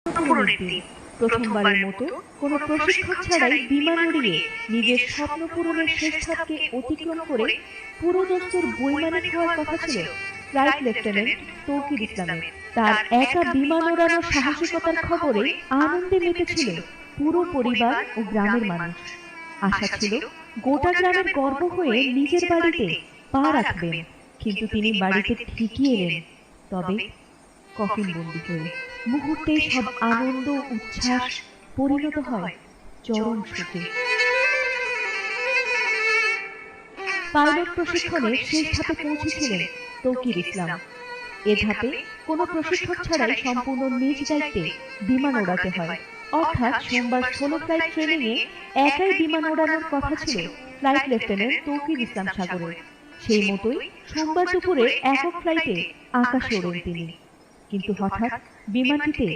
পূরণের দিন প্রথমবারের মতো কোনো প্রশিক্ষণ ছাড়াই বিমান উড়িয়ে নিজের স্বপ্ন পূরণের শেষ ধাপকে অতিক্রম করে পুরো দস্তুর বৈমানিক হওয়ার কথা ছিল ফ্লাইট লেফটেন্যান্ট তৌকির ইসলামের। তার একা বিমান ওড়ানোর সাহসিকতার খবরে আনন্দে মেতেছিল পুরো পরিবার ও গ্রামের মানুষ। আশা ছিল গোটা গ্রামের গর্ব হয়ে নিজের বাড়িতে পা রাখবেন, কিন্তু তিনি বাড়িতে ঠিকই এলেন, তবে কফিন বন্দী হয়ে। মুহূর্তেই সব আনন্দ উচ্ছ্বাস পরিণত হয় চরম শোকে। পাইলট প্রশিক্ষণে শেষ ধাপে পৌঁছেছিলেন তৌকির ইসলাম। এ ধাপে কোনো প্রশিক্ষক ছাড়াই সম্পূর্ণ নিজ দায়িত্বে বিমান ওড়াতে হয়। অর্থাৎ সোমবার 16 ফ্লাইট ট্রেনিংয়ে একাই বিমান ওড়ানোর কথা ছিল ফ্লাইট লেফটেন্যান্ট তৌকির ইসলাম সাগরের। সেই মতোই সোমবার দুপুরে একক ফ্লাইটে আকাশে ওড়েন তিনি, কিন্তু হঠাৎ বিমানটিতে